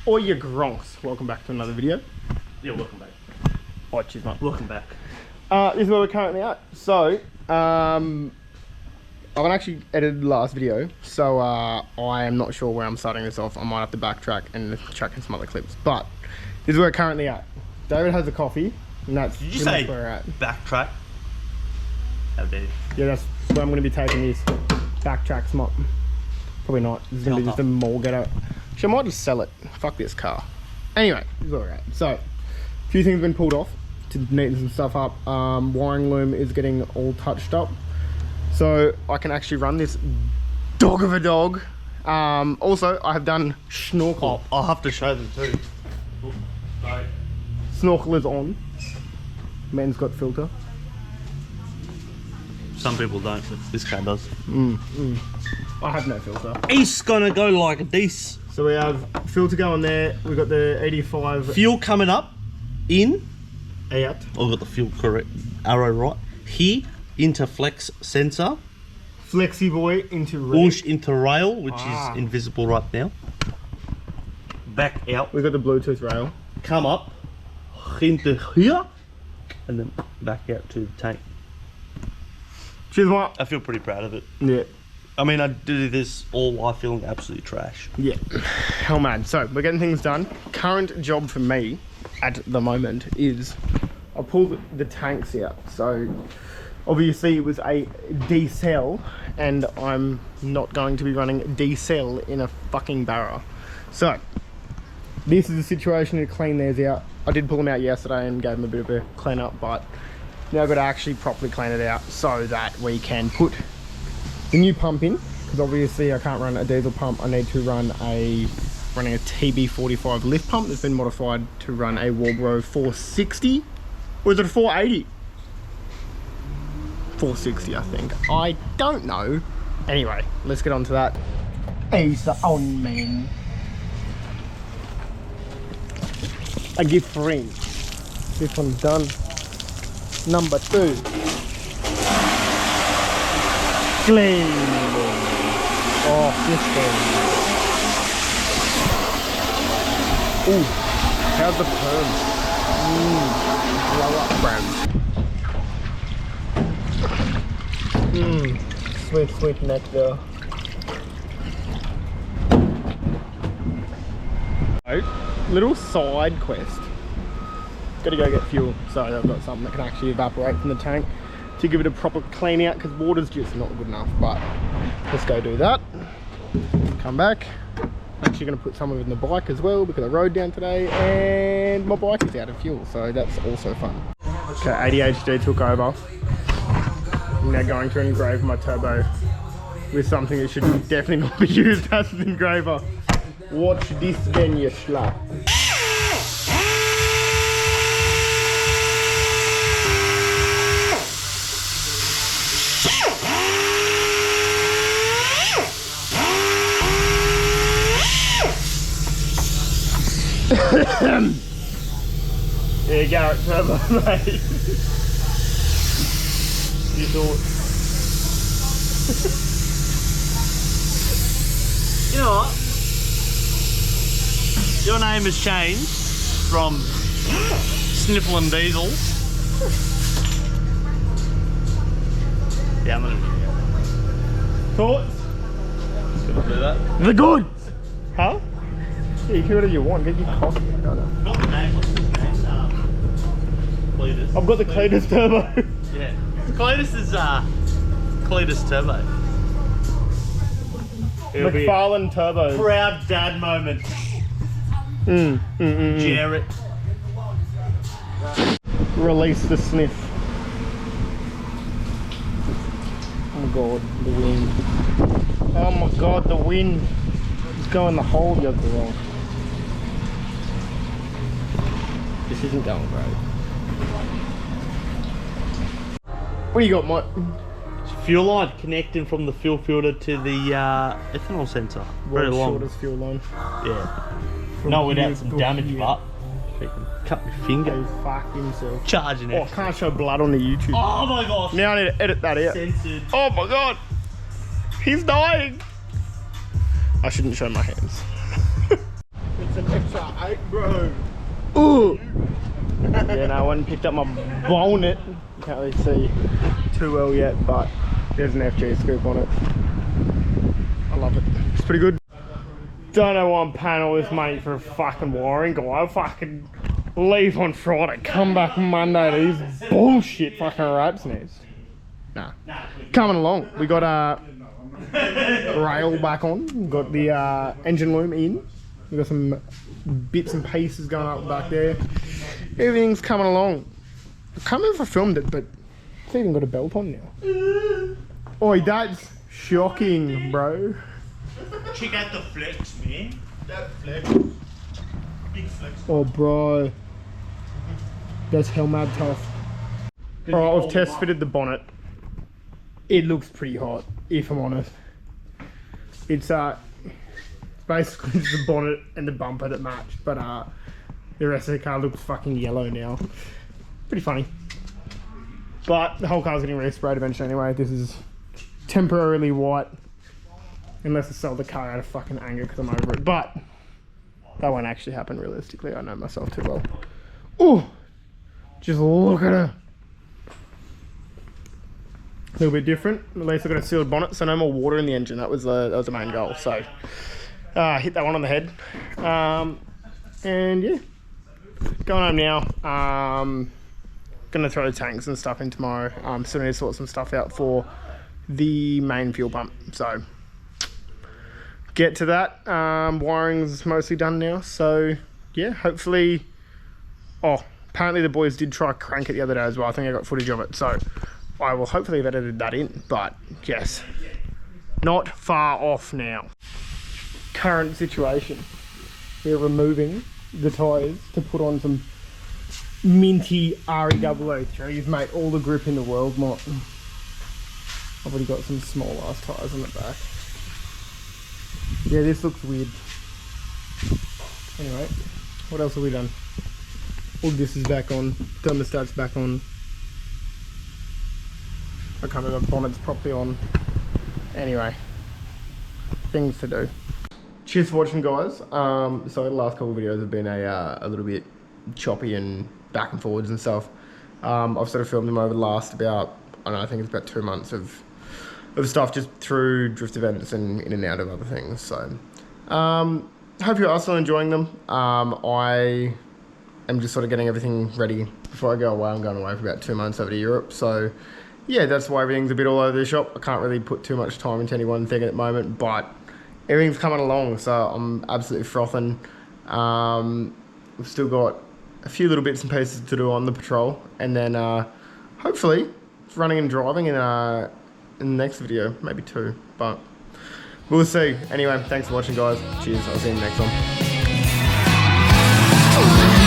or your gronks. Welcome back to another video. Yeah, welcome back. Oh, cheers, mate. Welcome back. This is where we're currently at. So, I haven't actually edited the last video, so I am not sure where I'm starting this off. I might have to backtrack and chuck in some other clips, but this is where we're currently at. David has a coffee, and that's Did you say where we're at. Backtrack? How dare you? Yeah, that's where I'm going to be taking this. Backtrack smart. Probably not. This is going to be just a mall get-out. Actually, I might just sell it. Fuck this car. Anyway, this is where we're at. So, a few things have been pulled off to neaten some stuff up. Wiring loom is getting all touched up, so I can actually run this dog of a dog. Also, I have done snorkel. I'll have to show them too. Oops, sorry. Snorkel is on. Men's got filter. Some people don't, but this car does. I have no filter. It's gonna go like this. So we have filter going there. We've got the 85 Fuel coming up, in. out. I've got the fuel correct arrow right. Here, into flex sensor. Flexi boy into rail. Push into rail, which is invisible right now. Back out. We've got the Bluetooth rail. Come up into here, and then back out to the tank. Cheers, mate. I feel pretty proud of it. Yeah. I mean, I did this all while feeling absolutely trash. Yeah. Hell man. So we're getting things done. Current job for me at the moment is I pulled the tanks out. So obviously it was a D-cell, and I'm not going to be running D-cell in a fucking Barra. So this is the situation to clean these out. I did pull them out yesterday and gave them a bit of a clean up, but now I've got to actually properly clean it out so that we can put the new pump in, because obviously I can't run a diesel pump. I need to run running a TB45 lift pump that's been modified to run a Warbro 460, or is it a 480? 460, I think. I don't know. Anyway, let's get on to that. He's the on man. A gift for him. This one's done. Number 2. Clean. Oh, this thing. Ooh, how's the perm? Blow up, bro. Sweet, sweet nectar. Little side quest. Gotta go get fuel, so I've got something that can actually evaporate from the tank to give it a proper clean out, because water's just not good enough. But let's go do that. Come back. Actually gonna put some of it in the bike as well, because I rode down today and my bike is out of fuel, so that's also fun. Okay, ADHD took over. I'm now going to engrave my turbo with something that should definitely not be used as an engraver. Watch this then, you slut. There you go, turbo, mate. You thought. You know what? Your name has changed from Sniffle and Diesel. Yeah, I'm gonna Thoughts? do that. The goods! Huh? Yeah, you can do whatever you want, get your coffee. Not the name, what's his name? Cletus. I've got the Cletus turbo. Yeah. Cletus is Cletus Turbo. It'll McFarlane turbo. Proud dad moment. Jarrett. Release the sniff. Oh my god, the wind. Oh my god, the wind. It's going the whole the other way. This isn't going great. What do you got, Mike? Fuel line connecting from the fuel filter to the ethanol sensor. Very long. Shortest fuel line. Yeah. No, without some damage, but you can cut my finger. Go fuck himself. Charging it. Oh, I can't show blood on the YouTube. Oh my gosh. Now I need to edit that out. Censored. Oh my god. He's dying. I shouldn't show my hands. It's an extra went and picked up my Bonnet. Can't really see too well yet, but there's an FG scoop on it. I love it. It's pretty good. Don't know why I'm paying all this money for a fucking wiring guy. I'll fucking leave on Friday, come back Monday to these bullshit fucking raps nest. Nah. Coming along. We got a rail back on. We got the engine loom in. We got some bits and pieces going up back there. Everything's coming along. I can't remember if I filmed it, but it's even got a belt on now. Oi, that's shocking, bro. Check out the flex, man. That flex. Big flex. Oh, bro. That's hell mad tough. Alright, I've test fitted the bonnet. It looks pretty hot, if I'm honest. It's basically just the bonnet and the bumper that match, but the rest of the car looks fucking yellow now. Pretty funny. But the whole car's getting resprayed eventually anyway. This is temporarily white. Unless I sell the car out of fucking anger because I'm over it. But that won't actually happen realistically. I know myself too well. Oh, just look at her. A little bit different. At least I've got a sealed bonnet, so no more water in the engine. That was the main goal. So hit that one on the head. And yeah, going home now. Gonna throw the tanks and stuff in tomorrow. Still need to sort some stuff out for the main fuel pump. So get to that. Wiring's mostly done now. So yeah, hopefully. Oh, apparently the boys did try crank it the other day as well. I think I got footage of it. So I will hopefully have edited that in. But yes, not far off now. Current situation. We're removing the tyres to put on some minty RE003s, mate. All the grip in the world, mate. I've already got some small ass tyres on the back. Yeah, this looks weird. Anyway, what else have we done? All this is back on. Thermostat's back on. I can't remember, bonnet's properly on. Anyway, things to do. Cheers for watching, guys. So the last couple of videos have been a little bit choppy and back and forwards and stuff. I've sort of filmed them over the last about, I don't know, I think it's about 2 months of stuff just through drift events and in and out of other things. So hope you are still enjoying them. I am just sort of getting everything ready before I go away. I'm going away for about 2 months over to Europe. So yeah, that's why everything's a bit all over the shop. I can't really put too much time into any one thing at the moment, but everything's coming along, so I'm absolutely frothing. We've still got a few little bits and pieces to do on the patrol, and then hopefully running and driving in the next video, maybe 2, but we'll see. Anyway, thanks for watching, guys. Cheers, I'll see you in the next one.